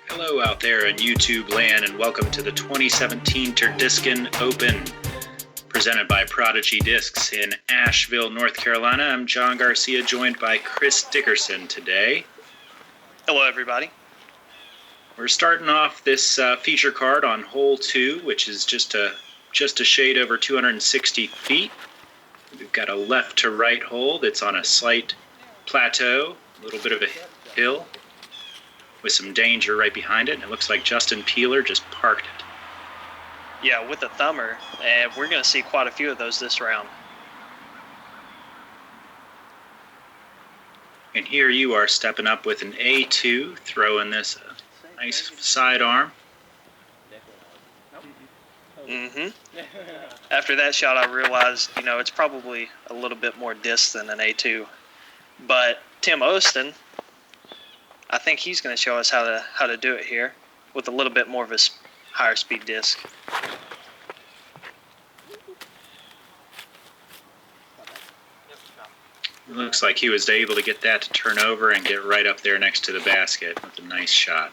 Hello out there in YouTube land, and welcome to the 2017 Turdiscin Open, presented by Prodigy Discs in Asheville, North Carolina. I'm John Garcia, joined by Chris Dickerson today. Hello, everybody. We're starting off this feature card on hole 2, which is just a shade over 260 feet. We've got a left to right hole that's on a slight plateau, a little bit of a hill, with some danger right behind it, and it looks like Justin Peeler just parked it. Yeah, with a thumber, and we're going to see quite a few of those this round. And here you are stepping up with an A2, throwing this nice sidearm. After that shot, I realized, it's probably a little bit more disc than an A2. But Tim Owston, I think he's going to show us how to do it here with a little bit more of a higher speed disc. It looks like he was able to get that to turn over and get right up there next to the basket with a nice shot.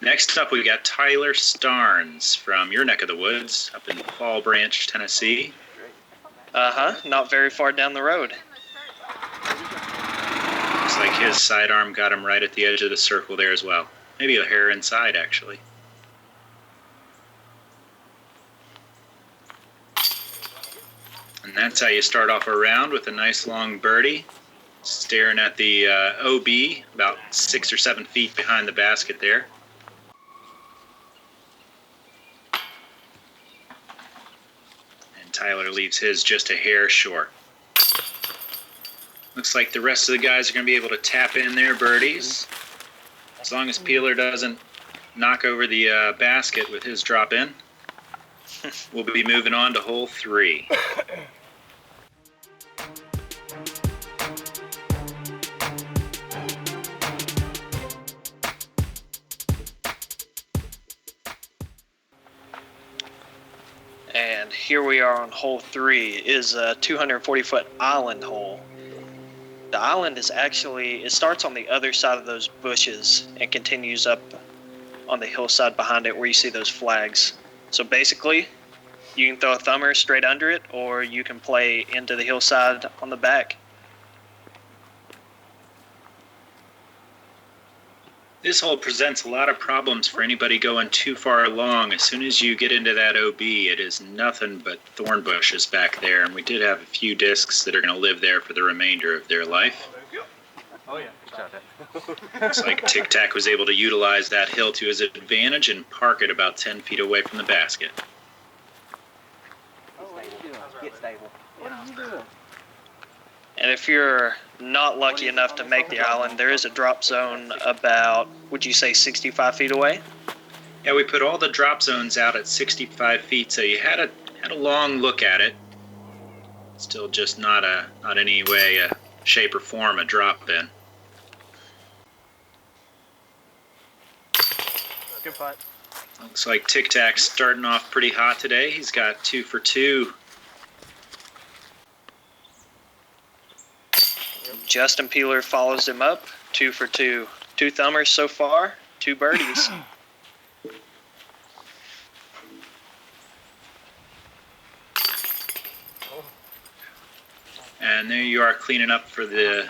Next up, we got Tyler Starnes from your neck of the woods up in Fall Branch, Tennessee. Not very far down the road. Looks like his sidearm got him right at the edge of the circle there as well. Maybe a hair inside, actually. And that's how you start off a round, with a nice long birdie, staring at the OB about 6 or 7 feet behind the basket there. And Tyler leaves his just a hair short. Looks like the rest of the guys are going to be able to tap in their birdies. As long as Peeler doesn't knock over the basket with his drop in, we'll be moving on to hole 3. And here we are on hole 3. It is a 240-foot island hole. The island is it starts on the other side of those bushes and continues up on the hillside behind it where you see those flags. So basically, you can throw a thumber straight under it, or you can play into the hillside on the back. This hole presents a lot of problems for anybody going too far along. As soon as you get into that OB, it is nothing but thorn bushes back there, and we did have a few discs that are going to live there for the remainder of their life. Oh yeah, Looks like Tic Tac was able to utilize that hill to his advantage and park it about 10 feet away from the basket. Oh, what are you doing? Get stable. What are you doing? And if you're not lucky enough to make the island, there is a drop zone about, would you say, 65 feet away? Yeah, we put all the drop zones out at 65 feet, so you had a long look at it. Still just not any way, shape or form a drop in. Good putt. Looks like Tic Tac's starting off pretty hot today. He's got 2 for 2. Justin Peeler follows him up, 2 for 2. 2 thumbers so far, 2 birdies. And there you are cleaning up for the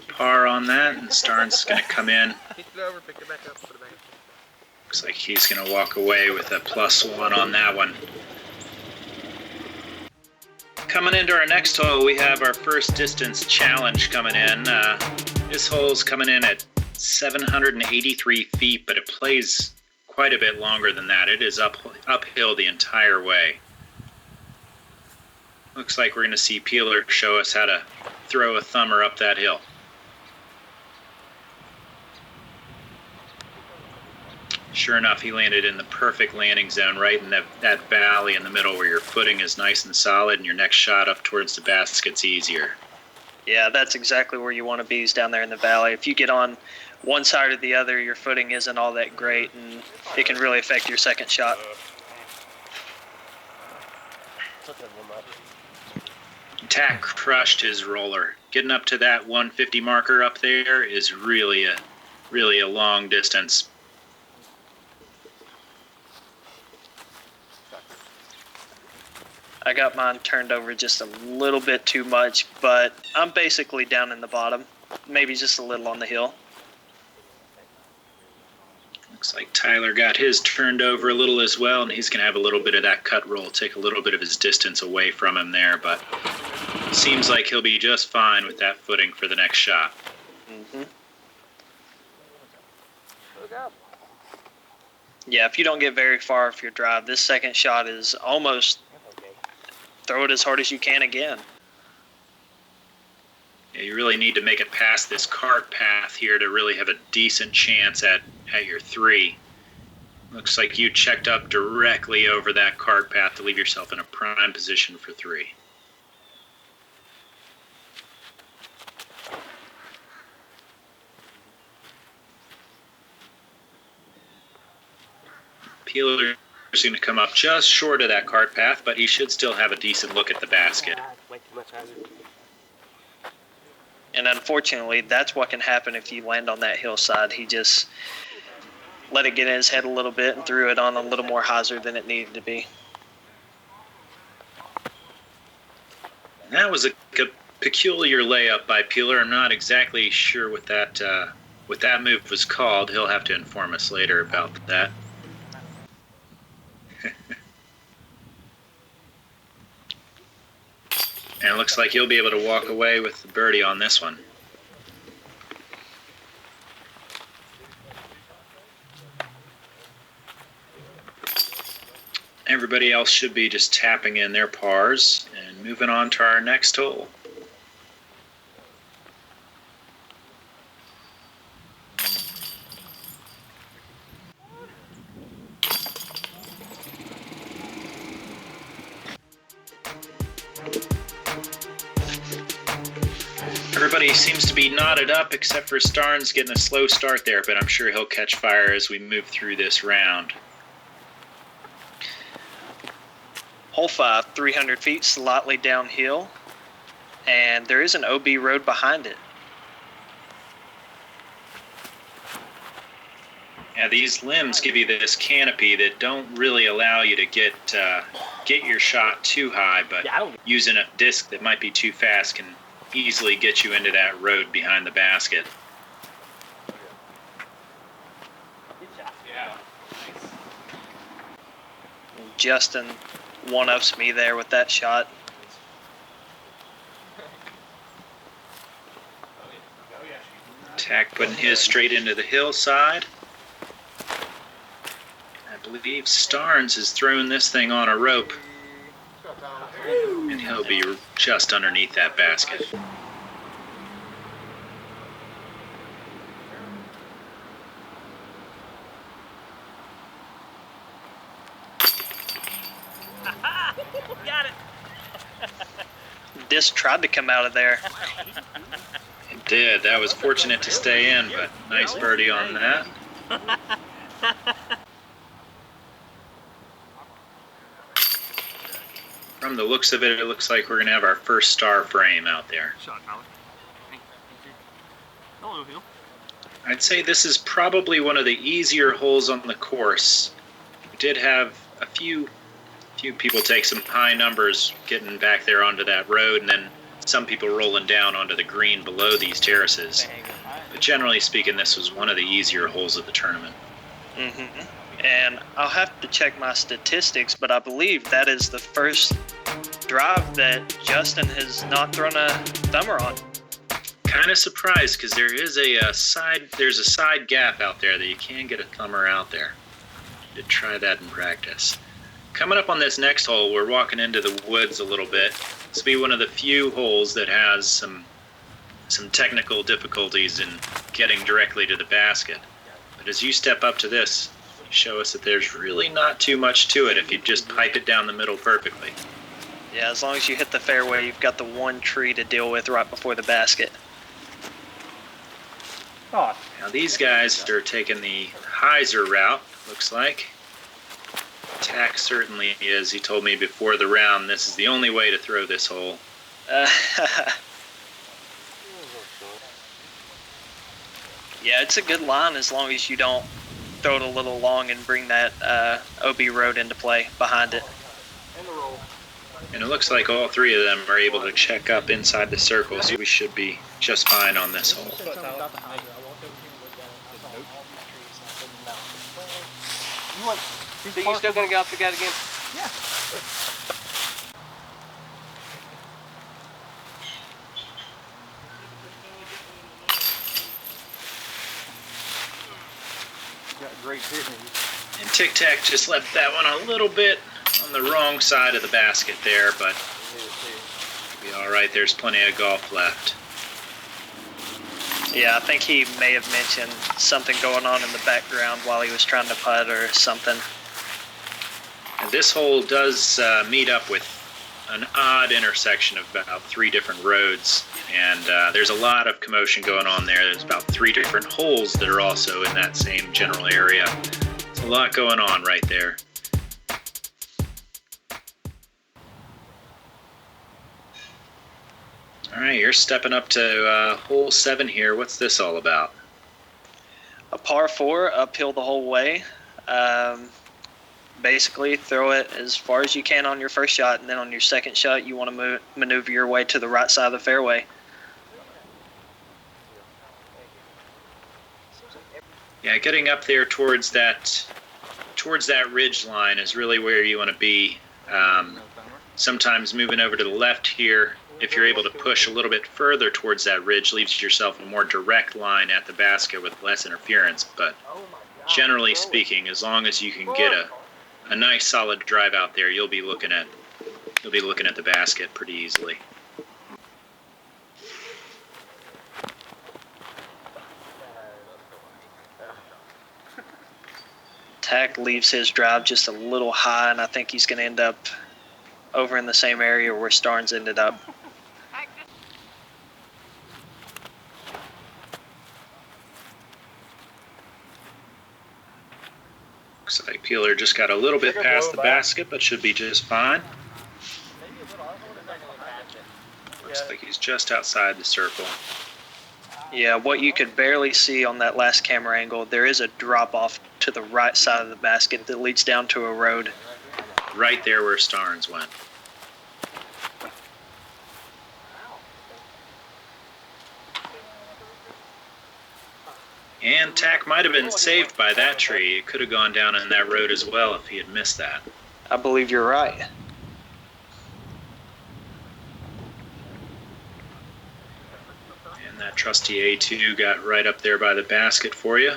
par on that, and Starnes is going to come in. Looks like he's going to walk away with a +1 on that one. Coming into our next hole, we have our first distance challenge coming in. This hole's coming in at 783 feet, but it plays quite a bit longer than that. It is uphill the entire way. Looks like we're going to see Peeler show us how to throw a thumber up that hill. Sure enough, he landed in the perfect landing zone, right in that valley in the middle where your footing is nice and solid and your next shot up towards the basket's easier. Yeah, that's exactly where you want to be, is down there in the valley. If you get on one side or the other, your footing isn't all that great, and it can really affect your second shot. Tack crushed his roller. Getting up to that 150 marker up there is really a long distance. I got mine turned over just a little bit too much, but I'm basically down in the bottom, maybe just a little on the hill. Looks like Tyler got his turned over a little as well, and he's going to have a little bit of that cut roll, take a little bit of his distance away from him there, but seems like he'll be just fine with that footing for the next shot. Mm-hmm. Yeah, if you don't get very far off your drive, this second shot is almost throw it as hard as you can again. Yeah, you really need to make it past this cart path here to really have a decent chance at your 3. Looks like you checked up directly over that cart path to leave yourself in a prime position for 3. Peeler is going to come up just short of that cart path, but he should still have a decent look at the basket. And unfortunately, that's what can happen if you land on that hillside. He just let it get in his head a little bit and threw it on a little more hyzer than it needed to be. That was a peculiar layup by Peeler. I'm not exactly sure what that move was called. He'll have to inform us later about that. And it looks like he'll be able to walk away with the birdie on this one. Everybody else should be just tapping in their pars and moving on to our next hole. Everybody seems to be knotted up except for Starnes getting a slow start there, but I'm sure he'll catch fire as we move through this round. Hole 5, 300 feet, slightly downhill, and there is an OB road behind it. Yeah, these limbs give you this canopy that don't really allow you to get your shot too high, but using a disc that might be too fast can easily get you into that road behind the basket. Justin one-ups me there with that shot. Tack putting his straight into the hillside. I believe Starnes is throwing this thing on a rope, and he'll be just underneath that basket. Got it. Disc tried to come out of there. It did. That was fortunate to stay in, but nice birdie on that. From the looks of it, it looks like we're going to have our first star frame out there. Shot, Tyler. Thank you. Hello, Hill. I'd say this is probably one of the easier holes on the course. We did have a few people take some high numbers getting back there onto that road, and then some people rolling down onto the green below these terraces. But generally speaking, this was one of the easier holes of the tournament. Mm-hmm. And I'll have to check my statistics, but I believe that is the first drive that Justin has not thrown a thumber on. Kind of surprised because there's a side gap out there that you can get a thumber out there. Did try that in practice. Coming up on this next hole, we're walking into the woods a little bit. This will be one of the few holes that has some technical difficulties in getting directly to the basket. But as you step up to this, you show us that there's really not too much to it if you just pipe it down the middle perfectly. Yeah, as long as you hit the fairway, you've got the one tree to deal with right before the basket. Oh, Now these guys are taking the hyzer route, looks like. Tack certainly is. He told me before the round this is the only way to throw this hole. Yeah, it's a good line as long as you don't throw it a little long and bring that OB road into play behind it. And it looks like all three of them are able to check up inside the circle, so we should be just fine on this hole. So you still gonna go up the gut again? yeah. Got great hitting. And Tic Tac just left that one a little bit on the wrong side of the basket there, but be all right. There's plenty of golf left. Yeah, I think he may have mentioned something going on in the background while he was trying to putt or something. And this hole does meet up with an odd intersection of about 3 different roads, and there's a lot of commotion going on there. There's about 3 different holes that are also in that same general area. There's a lot going on right there. All right, you're stepping up to hole 7 here. What's this all about? A par 4, uphill the whole way. Basically, throw it as far as you can on your first shot, and then on your second shot, you want to maneuver your way to the right side of the fairway. Yeah, getting up there towards that ridge line is really where you want to be. Sometimes moving over to the left here, if you're able to push a little bit further towards that ridge, leaves yourself a more direct line at the basket with less interference. But generally speaking, as long as you can get a nice solid drive out there, you'll be looking at the basket pretty easily. Tack leaves his drive just a little high, and I think he's going to end up over in the same area where Starnes ended up. Looks like Peeler just got a little bit past the basket, but should be just fine. Looks like he's just outside the circle. Yeah, what you could barely see on that last camera angle, there is a drop off to the right side of the basket that leads down to a road. Right there where Starnes went. And Tack might have been saved by that tree. It could have gone down in that road as well if he had missed that. I believe you're right. And that trusty A2 got right up there by the basket for you.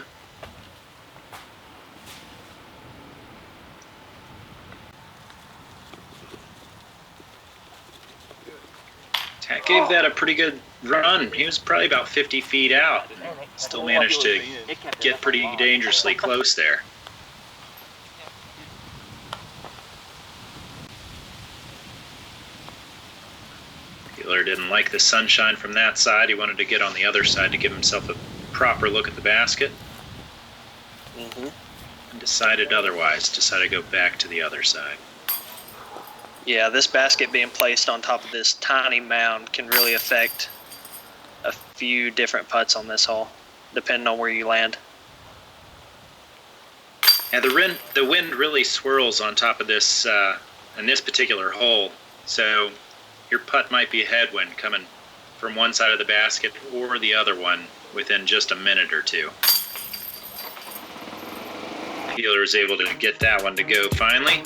Tack gave that a pretty good run. He was probably about 50 feet out. Still managed to get pretty dangerously close there. Peeler didn't like the sunshine from that side. He wanted to get on the other side to give himself a proper look at the basket. And decided otherwise. Decided to go back to the other side. Yeah, this basket being placed on top of this tiny mound can really affect a few different putts on this hole, depending on where you land. Yeah, the wind really swirls on top of this in this particular hole, so your putt might be a headwind coming from one side of the basket or the other one within just a minute or two. Peeler is able to get that one to go finally.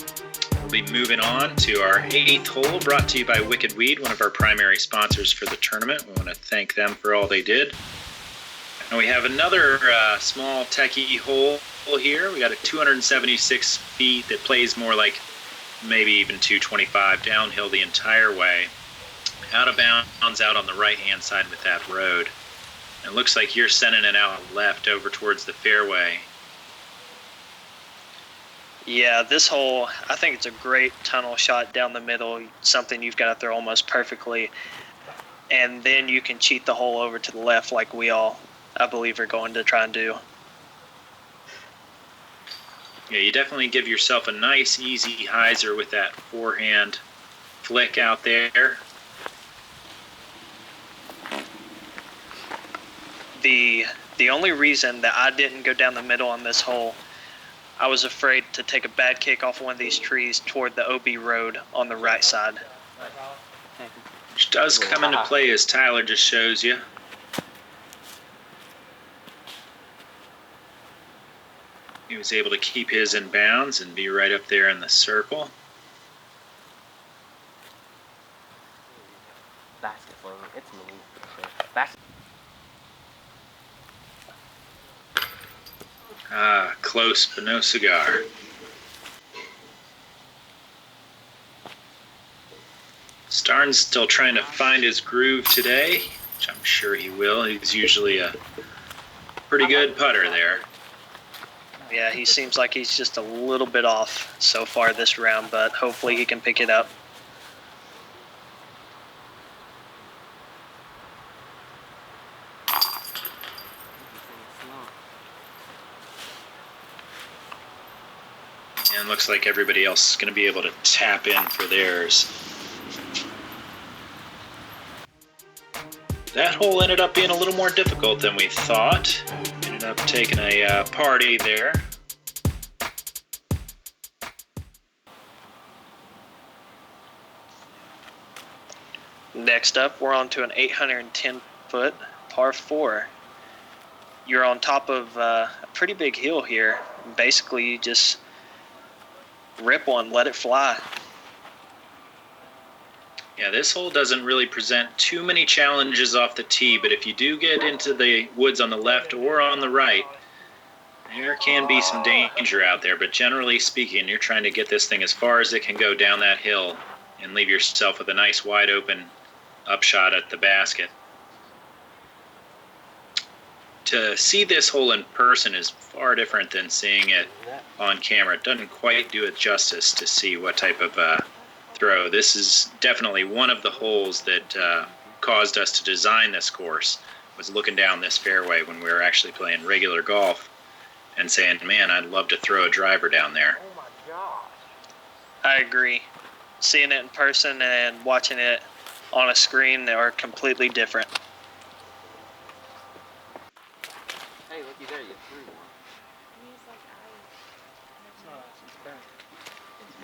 We'll be moving on to our 8th hole, brought to you by Wicked Weed, one of our primary sponsors for the tournament. We want to thank them for all they did. And we have another small techie hole here. We got a 276 feet that plays more like maybe even 225 downhill the entire way. Out of bounds out on the right-hand side with that road. And it looks like you're sending it out left over towards the fairway. Yeah, this hole, I think it's a great tunnel shot down the middle, something you've got to throw almost perfectly. And then you can cheat the hole over to the left like we all, I believe, are going to try and do. Yeah, you definitely give yourself a nice, easy hyzer with that forehand flick out there. The only reason that I didn't go down the middle on this hole, I was afraid to take a bad kick off one of these trees toward the OB road on the right side. Which does come into play, as Tyler just shows you. He was able to keep his in bounds and be right up there in the circle. Basket swing. It's me. Basket. Ah, close, but no cigar. Starnes still trying to find his groove today, which I'm sure he will. He's usually a pretty good putter there. Yeah, he seems like he's just a little bit off so far this round, but hopefully he can pick it up. And looks like everybody else is going to be able to tap in for theirs. That hole ended up being a little more difficult than we thought. Ended up taking a party there. Next up, we're on to an 810-foot par 4. You're on top of a pretty big hill here. Basically, you just rip one, let it fly. Yeah, this hole doesn't really present too many challenges off the tee, but if you do get into the woods on the left or on the right, there can be some danger out there. But generally speaking, you're trying to get this thing as far as it can go down that hill and leave yourself with a nice wide open upshot at the basket. To see this hole in person is far different than seeing it on camera. It doesn't quite do it justice to see what type of throw. This is definitely one of the holes that caused us to design this course, was looking down this fairway when we were actually playing regular golf and saying, man, I'd love to throw a driver down there. Oh my gosh. I agree. Seeing it in person and watching it on a screen, they are completely different. Hey, looky there, you threw one.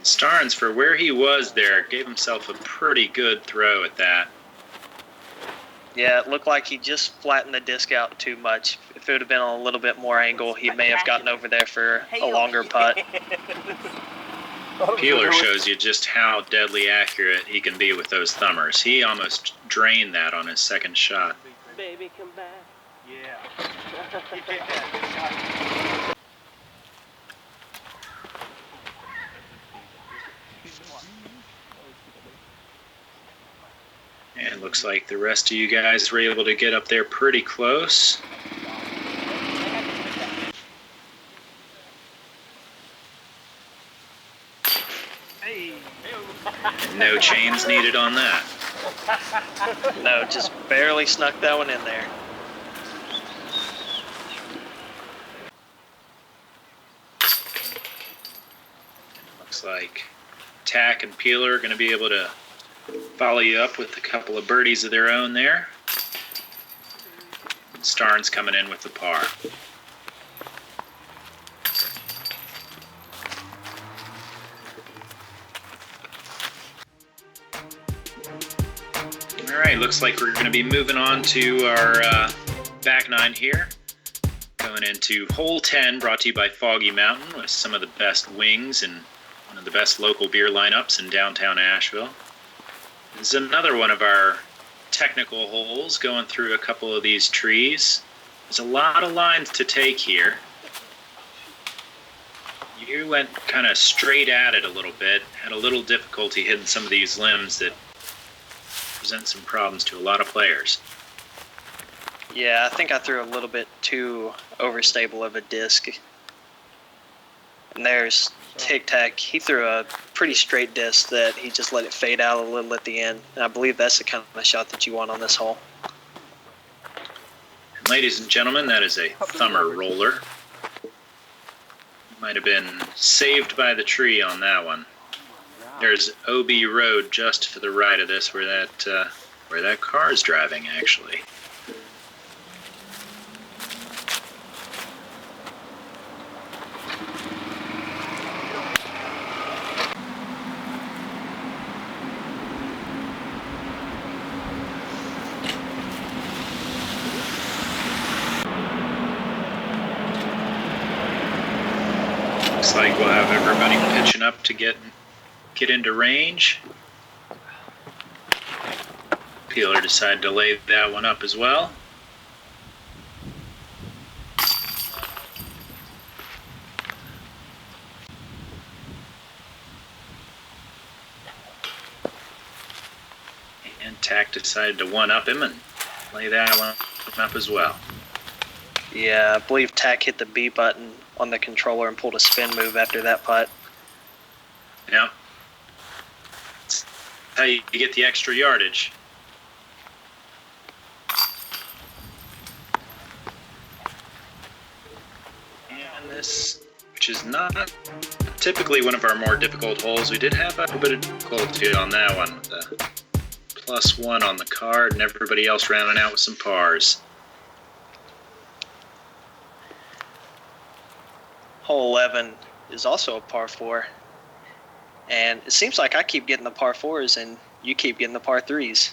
Starnes, for where he was there, gave himself a pretty good throw at that. Yeah, it looked like he just flattened the disc out too much. If it would have been on a little bit more angle, he may have gotten over there for a longer putt. Peeler shows you just how deadly accurate he can be with those thumbers. He almost drained that on his second shot. Baby, come back. Yeah. And it looks like the rest of you guys were able to get up there pretty close. No chains needed on that. No, just barely snuck that one in there. Looks like Tack and Peeler are going to be able to follow you up with a couple of birdies of their own there. And Starnes coming in with the par. All right, looks like we're going to be moving on to our back nine here. Going into hole 10, brought to you by Foggy Mountain, with some of the best wings and one of the best local beer lineups in downtown Asheville. This is another one of our technical holes, going through a couple of these trees. There's a lot of lines to take here. You went kind of straight at it a little bit, had a little difficulty hitting some of these limbs that present some problems to a lot of players. Yeah, I think I threw a little bit too overstable of a disc. And there's Tic Tac. He threw a pretty straight disc that he just let it fade out a little at the end. And I believe that's the kind of shot that you want on this hole. And ladies and gentlemen, that is a thumber roller. Might have been saved by the tree on that one. There's OB Road just to the right of this, where that car is driving, actually. Looks like we'll have everybody pitching up to get into range. Peeler decided to lay that one up as well. And Tack decided to one-up him and lay that one up as well. Yeah, I believe Tack hit the B button on the controller and pulled a spin move after that putt. Yeah. That's how you get the extra yardage. And this, which is not typically one of our more difficult holes, we did have a bit of difficulty on that one with the +1 on the card and everybody else rounding out with some pars. Hole 11 is also a par 4. And it seems like I keep getting the par 4s and you keep getting the par 3s.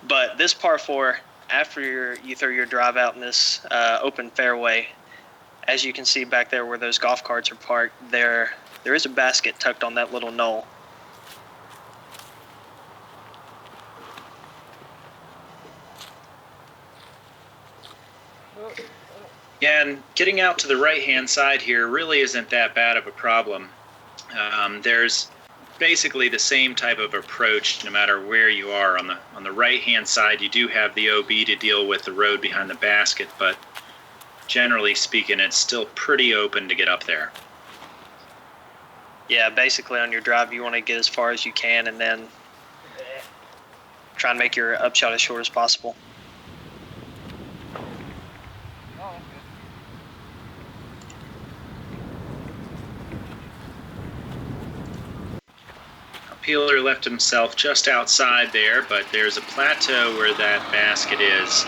But this par 4, after you throw your drive out in this open fairway, as you can see back there where those golf carts are parked, there is a basket tucked on that little knoll. Yeah, and getting out to the right-hand side here really isn't that bad of a problem. There's basically the same type of approach no matter where you are. On the right-hand side, you do have the OB to deal with the road behind the basket, but generally speaking, it's still pretty open to get up there. Yeah, basically on your drive, you want to get as far as you can and then try and make your upshot as short as possible. Peeler left himself just outside there, but there's a plateau where that basket is,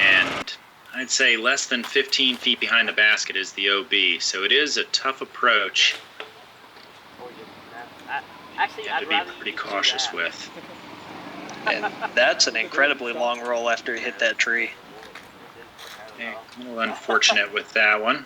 and I'd say less than 15 feet behind the basket is the OB, so it is a tough approach. You have to be pretty cautious with. And that's an incredibly long roll after he hit that tree. Okay, a little unfortunate with that one.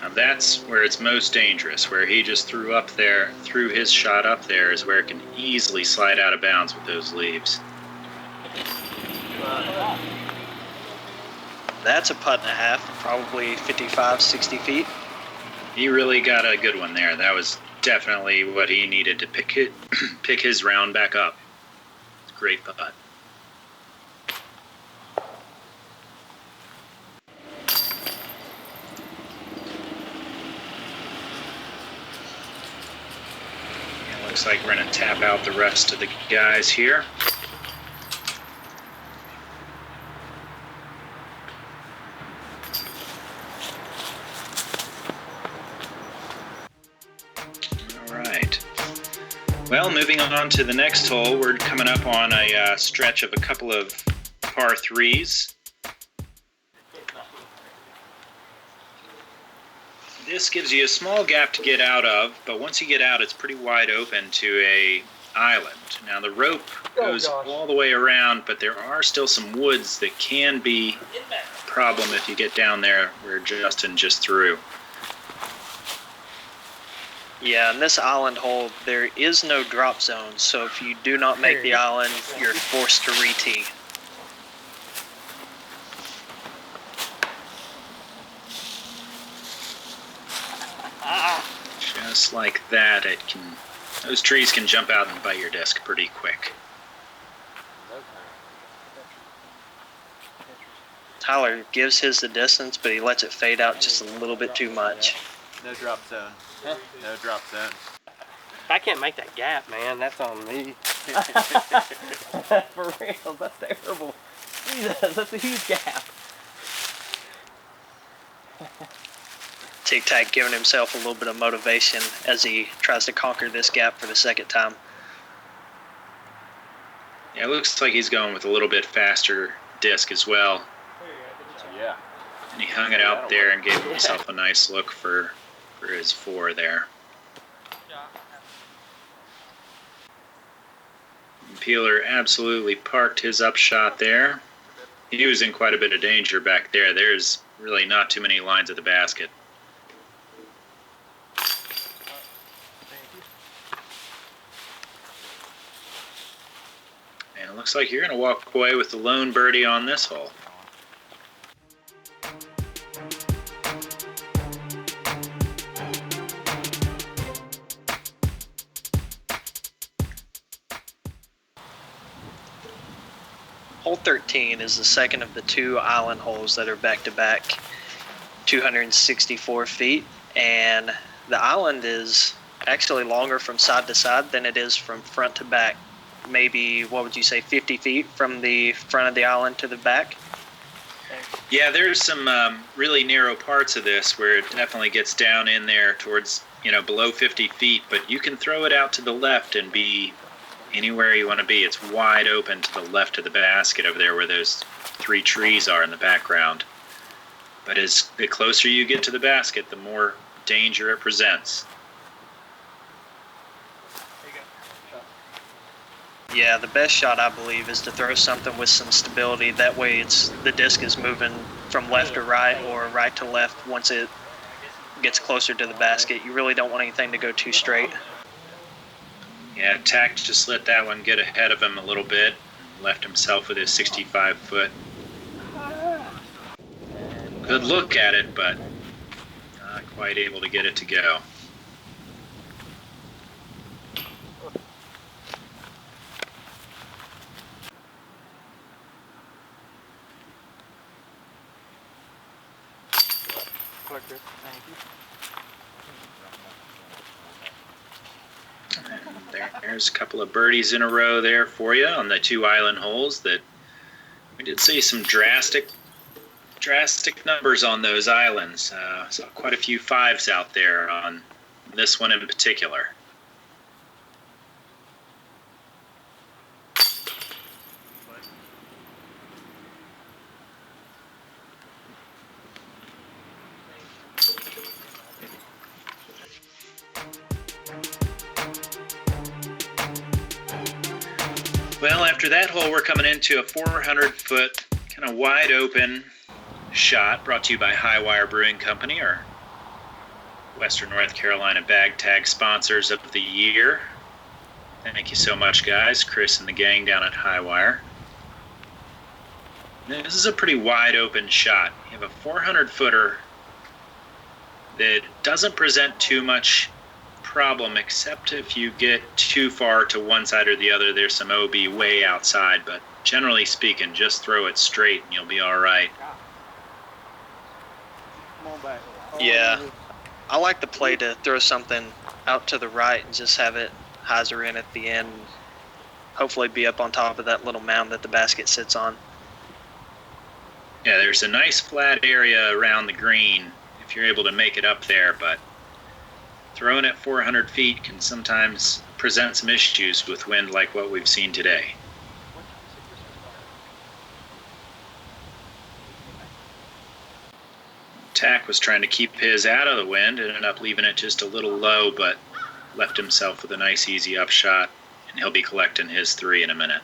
Now that's where it's most dangerous, where he just threw his shot up there is where it can easily slide out of bounds with those leaves. That's a putt and a half, probably 55, 60 feet. He really got a good one there. That was definitely what he needed to pick his round back up. It's a great putt. Looks like we're going to tap out the rest of the guys here. All right. Well, moving on to the next hole, we're coming up on a stretch of a couple of par 3s. This gives you a small gap to get out of, but once you get out, it's pretty wide open to a island. Now the rope goes all the way around, but there are still some woods that can be a problem if you get down there where Justin just threw. Yeah, in this island hole, there is no drop zone, so if you do not make the island, you're forced to re-tee. just like that, those trees can jump out and bite your disc pretty quick. Tyler gives his the distance, but he lets it fade out just a little bit too much. No drop zone. Huh? No drop zone. I can't make that gap, man. That's on me. For real, that's terrible. Jesus, that's a huge gap. Tic Tac giving himself a little bit of motivation as he tries to conquer this gap for the second time. Yeah, it looks like he's going with a little bit faster disc as well. Yeah. And he hung it out there and gave himself a nice look for his 4 there. Peeler absolutely parked his upshot there. He was in quite a bit of danger back there. There's really not too many lines at the basket. And it looks like you're going to walk away with the lone birdie on this hole. Hole 13 is the second of the 2 island holes that are back-to-back, 264 feet, and the island is actually longer from side to side than it is from front to back. Maybe, what would you say, 50 feet from the front of the island to the back? Yeah, there's some really narrow parts of this where it definitely gets down in there towards, below 50 feet, but you can throw it out to the left and be anywhere you want to be. It's wide open to the left of the basket over there where those 3 trees are in the background. But as the closer you get to the basket, the more danger it presents. Yeah, the best shot, I believe, is to throw something with some stability. That way the disc is moving from left to right or right to left once it gets closer to the basket. You really don't want anything to go too straight. Yeah, Tack just let that one get ahead of him a little bit. Left himself with his 65-foot. Good look at it, but not quite able to get it to go. There's a couple of birdies in a row there for you on the 2 island holes. That we did see some drastic numbers on those islands. Saw quite a few 5s out there on this one in particular. Well, after that hole, we're coming into a 400-foot kind of wide open shot brought to you by Highwire Brewing Company, our Western North Carolina bag tag sponsors of the year. Thank you so much, guys. Chris and the gang down at Highwire. This is a pretty wide open shot. You have a 400-footer that doesn't present too much problem, except if you get too far to one side or the other. There's some OB way outside, but generally speaking, just throw it straight and you'll be all right. Yeah, I like the play to throw something out to the right and just have it hyzer in at the end. Hopefully be up on top of that little mound that the basket sits on. Yeah, there's a nice flat area around the green if you're able to make it up there, but throwing at 400 feet can sometimes present some issues with wind like what we've seen today. Tack was trying to keep his out of the wind, ended up leaving it just a little low, but left himself with a nice easy upshot, and he'll be collecting his 3 in a minute.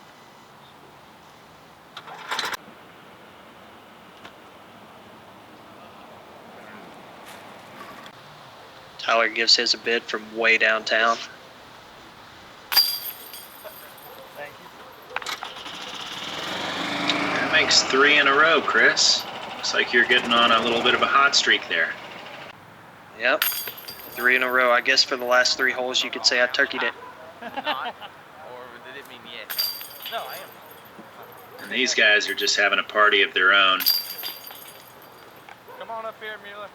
Tyler gives his a bid from way downtown. That makes 3 in a row, Chris. Looks like you're getting on a little bit of a hot streak there. Yep. 3 in a row. I guess for the last 3 holes, you could say I turkeyed it. Not, or did it mean yes? No, I am. And these guys are just having a party of their own. Come on up here, Mueller.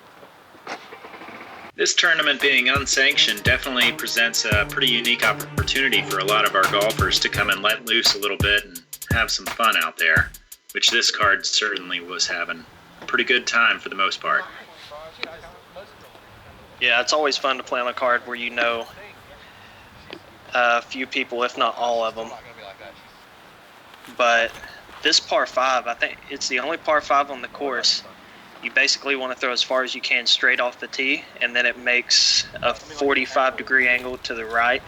This tournament being unsanctioned definitely presents a pretty unique opportunity for a lot of our golfers to come and let loose a little bit and have some fun out there, which this card certainly was having a pretty good time for the most part. Yeah, it's always fun to play on a card where you know a few people, if not all of them. But this par 5, I think it's the only par 5 on the course. You basically want to throw as far as you can straight off the tee, and then it makes a 45-degree angle to the right.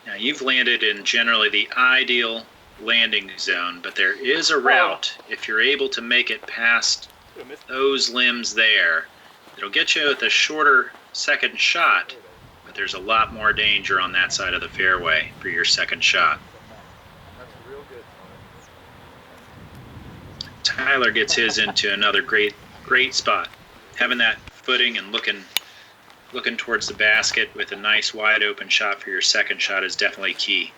Now, you've landed in generally the ideal landing zone, but there is a route, if you're able to make it past those limbs there, it'll get you with a shorter second shot, but there's a lot more danger on that side of the fairway for your second shot. Tyler gets his into another great spot. Having that footing and looking towards the basket with a nice wide open shot for your second shot is definitely key.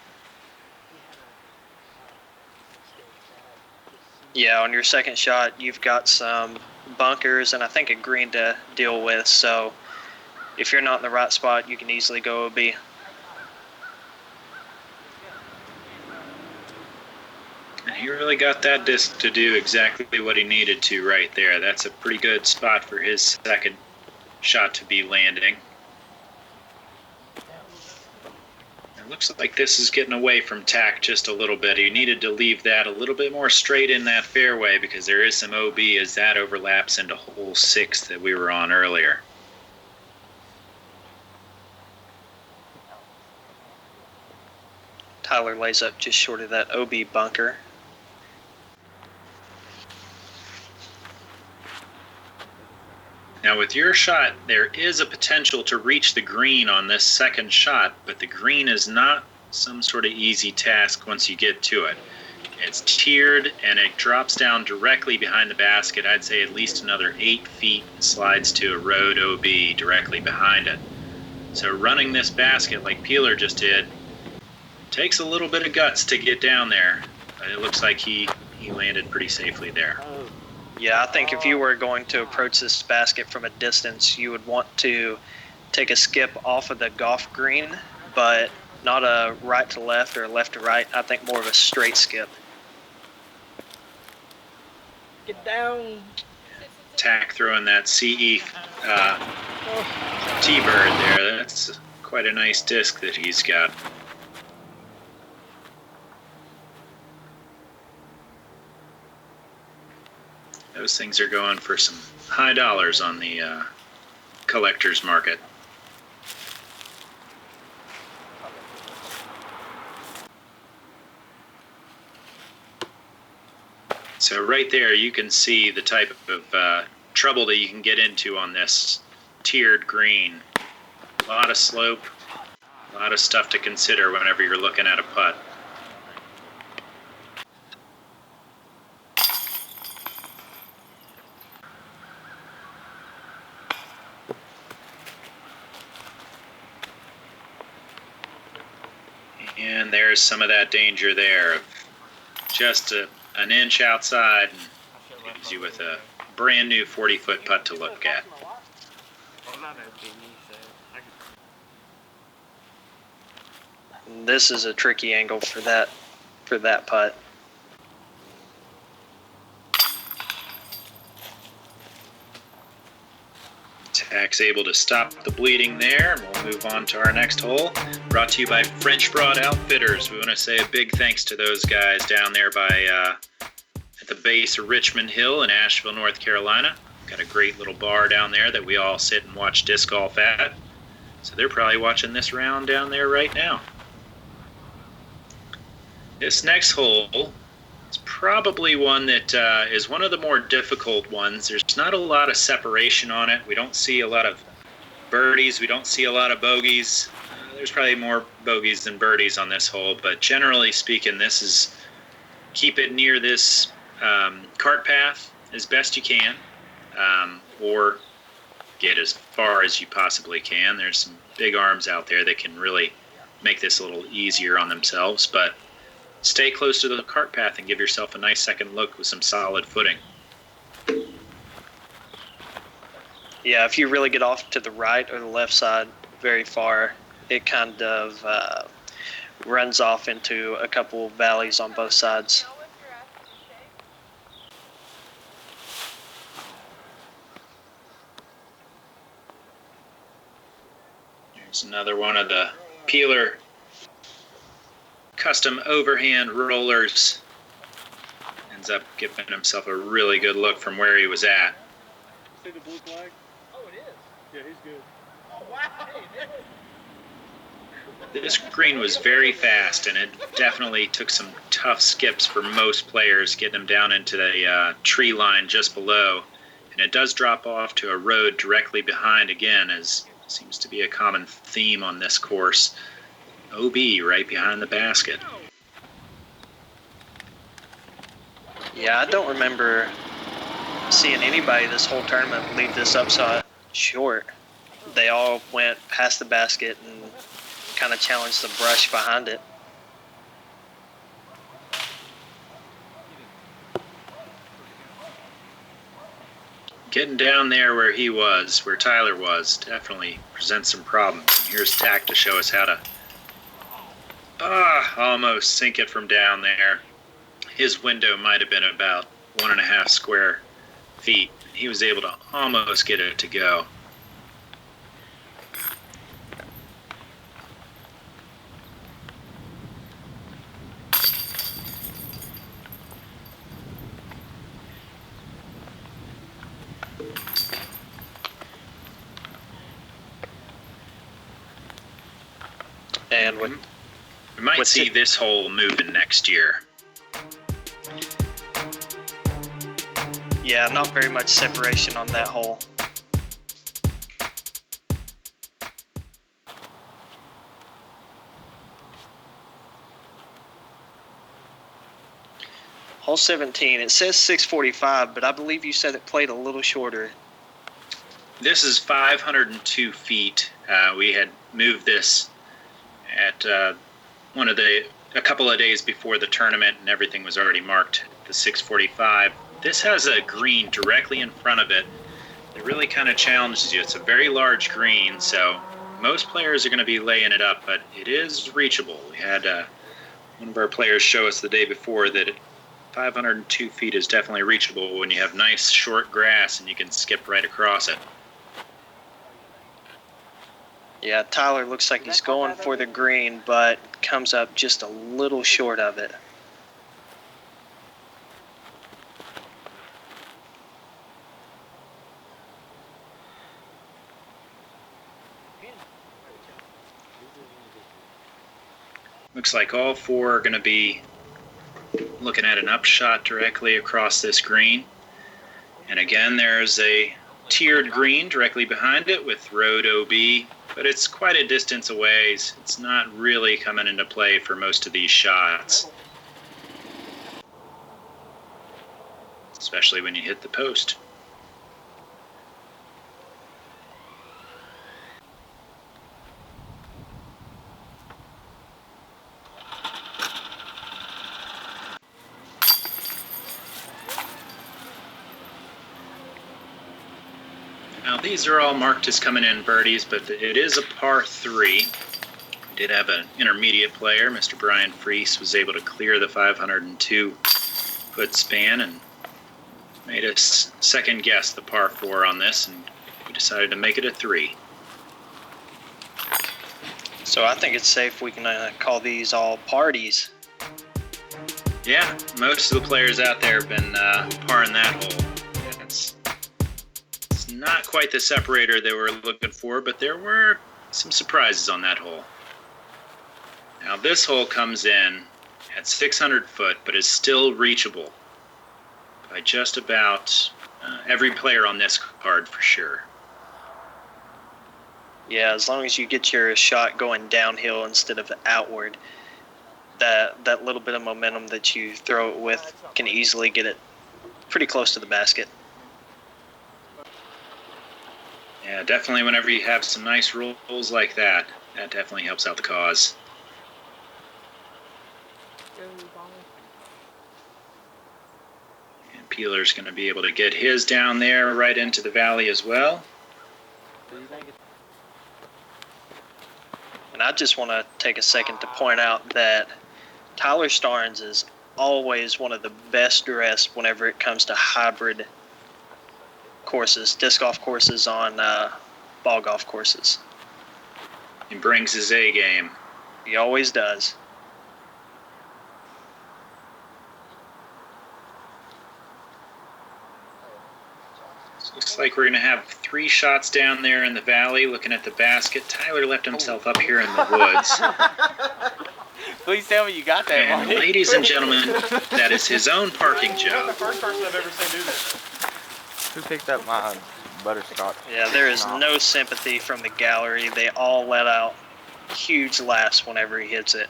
Yeah, on your second shot, you've got some bunkers and I think a green to deal with. So if you're not in the right spot, you can easily go OB. And he really got that disc to do exactly what he needed to right there. That's a pretty good spot for his second shot to be landing. It looks like this is getting away from tack just a little bit. He needed to leave that a little bit more straight in that fairway because there is some OB as that overlaps into hole 6 that we were on earlier. Tyler lays up just short of that OB bunker. Now with your shot, there is a potential to reach the green on this second shot, but the green is not some sort of easy task once you get to it. It's tiered and it drops down directly behind the basket. I'd say at least another 8 feet and slides to a road OB directly behind it. So running this basket like Peeler just did takes a little bit of guts to get down there, but it looks like he landed pretty safely there. Yeah, I think if you were going to approach this basket from a distance, you would want to take a skip off of the golf green, but not a right to left or left to right. I think more of a straight skip. Get down. Tack throwing that CE T-bird there. That's quite a nice disc that he's got. Those things are going for some high dollars on the collector's market. So right there you can see the type of trouble that you can get into on this tiered green. A lot of slope, a lot of stuff to consider whenever you're looking at a putt. And there's some of that danger there of just an inch outside and leaves you with a brand new 40-foot putt to look at. This is a tricky angle for that putt. Tack's able to stop the bleeding there, and we'll move on to our next hole. Brought to you by French Broad Outfitters. We want to say a big thanks to those guys down there at the base of Richmond Hill in Asheville, North Carolina. Got a great little bar down there that we all sit and watch disc golf at. So they're probably watching this round down there right now. This next hole is probably one that is one of the more difficult ones. There's not a lot of separation on it. We don't see a lot of birdies. We don't see a lot of bogeys. There's probably more bogeys than birdies on this hole, but generally speaking, this is keep it near this cart path as best you can. or get as far as you possibly can. There's some big arms out there that can really make this a little easier on themselves, but stay close to the cart path and give yourself a nice second look with some solid footing. Yeah, if you really get off to the right or the left side very far, it kind of runs off into a couple valleys on both sides. There's another one of the Peeler custom overhand rollers. Ends up giving himself a really good look from where he was at. See the blue flag? Oh, it is. Yeah, he's good. Oh, wow. This green was very fast, and it definitely took some tough skips for most players, getting them down into the tree line just below. And it does drop off to a road directly behind again, as seems to be a common theme on this course. OB right behind the basket. Yeah, I don't remember seeing anybody this whole tournament leave this upshot short. They all went past the basket and kind of challenged the brush behind it. Getting down there where he was, where Tyler was, definitely presents some problems. And here's Tack to show us how to almost sink it from down there. His window might have been about 1.5 square feet. He was able to almost get it to go. And We might what's see it- this hole moving next year. yeah, not very much separation on that hole. Hole 17, it says 645, but I believe you said it played a little shorter. This is 502 feet. We had moved this at a couple of days before the tournament, and everything was already marked the 645. This has a green directly in front of it that really kind of challenges you. It's a very large green, so most players are going to be laying it up, but it is reachable. We had one of our players show us the day before that 502 feet is definitely reachable when you have nice short grass and you can skip right across it. Yeah, Tyler looks like he's going for the green, but comes up just a little short of it. Looks like all four are going to be looking at an upshot directly across this green. And again, there's a tiered green directly behind it with road OB, but it's quite a distance away. It's not really coming into play for most of these shots, especially when you hit the post. Now these are all marked as coming in birdies, but it is a par 3. We did have an intermediate player. Mr. Brian Freese was able to clear the 502-foot span and made us second guess the par 4 on this, and we decided to make it a 3. So I think it's safe we can call these all parties. Yeah, most of the players out there have been parring that hole. It's not quite the separator they were looking for, but there were some surprises on that hole. Now this hole comes in at 600 foot, but is still reachable by just about every player on this card for sure. Yeah, as long as you get your shot going downhill instead of outward, that little bit of momentum that you throw it with can easily get it pretty close to the basket. Yeah, definitely whenever you have some nice rolls like that, that definitely helps out the cause. And Peeler's going to be able to get his down there right into the valley as well. And I just want to take a second to point out that Tyler Starnes is always one of the best dressed whenever it comes to hybrid courses, disc golf courses on ball golf courses. He brings his A game. He always does. Looks like we're going to have 3 shots down there in the valley looking at the basket. Tyler left himself up here in the woods. Please tell me you got that, And Marty. ladies and gentlemen, that is his own parking You're the job. first person I've ever seen do that. Who picked up my butterscotch? Yeah, there is no sympathy from the gallery. They all let out huge laughs whenever he hits it.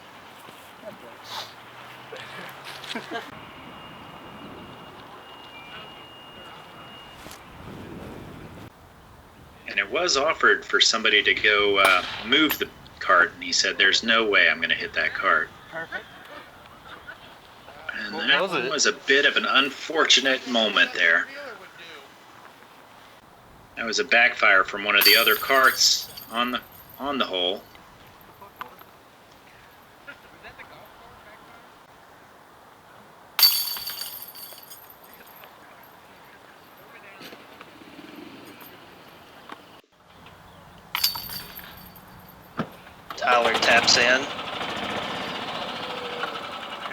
And it was offered for somebody to go move the cart, and he said, "There's no way I'm going to hit that cart." Perfect. And What that was it? was a bit of an unfortunate moment there. That was a backfire from one of the other carts on the hole. Tyler taps in.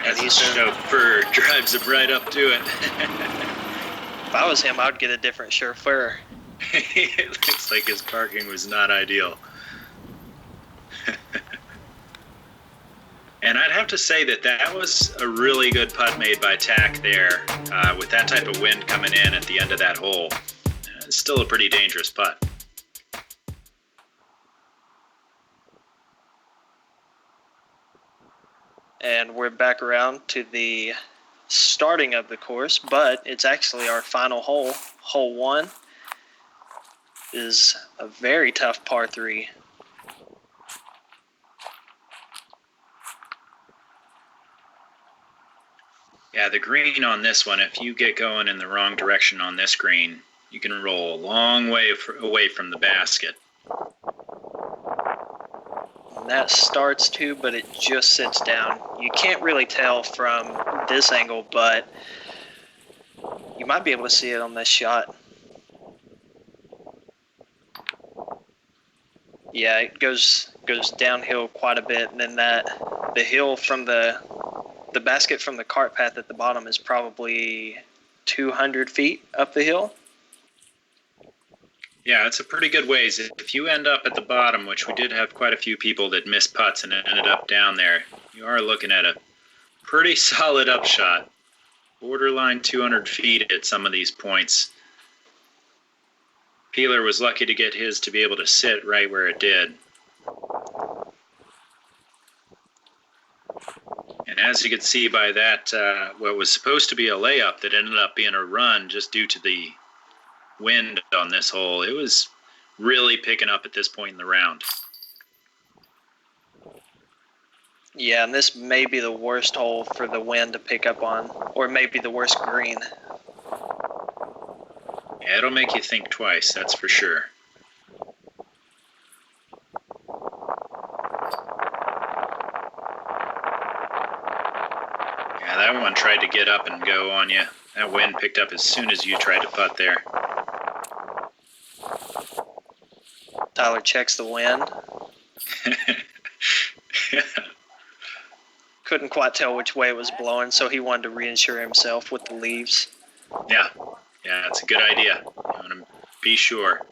As the he's- chauffeur drives him right up to it. If I was him, I'd get a different chauffeur. It looks like his parking was not ideal. And I'd have to say that was a really good putt made by Tack there, with that type of wind coming in at the end of that hole. It's still a pretty dangerous putt. And we're back around to the starting of the course, but it's actually our final hole. Hole 1 is a very tough par 3. Yeah, the green on this one, if you get going in the wrong direction on this green, you can roll a long way away from the basket. And that starts too, but it just sits down. You can't really tell from this angle, but you might be able to see it on this shot. Yeah, it goes downhill quite a bit, and then the hill from the basket from the cart path at the bottom is probably 200 feet up the hill. Yeah, it's a pretty good ways. If you end up at the bottom, which we did have quite a few people that missed putts and ended up down there, you are looking at a pretty solid upshot. Borderline 200 feet at some of these points. Peeler was lucky to get his to be able to sit right where it did. And as you can see by that, what was supposed to be a layup that ended up being a run just due to the wind on this hole, it was really picking up at this point in the round. Yeah, and this may be the worst hole for the wind to pick up on, or maybe the worst green. Yeah, it'll make you think twice, that's for sure. Yeah, that one tried to get up and go on you. That wind picked up as soon as you tried to putt there. Tyler checks the wind. Couldn't quite tell which way it was blowing, so he wanted to reinsure himself with the leaves. Yeah, it's a good idea. You want to be sure.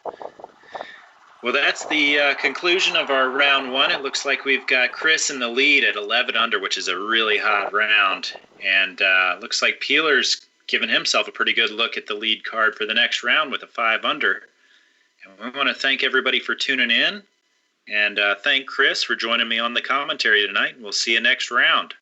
Well, that's the conclusion of our round 1. It looks like we've got Chris in the lead at 11 under, which is a really hot round. And looks like Peeler's given himself a pretty good look at the lead card for the next round with a 5 under. And we want to thank everybody for tuning in. And thank Chris for joining me on the commentary tonight. We'll see you next round.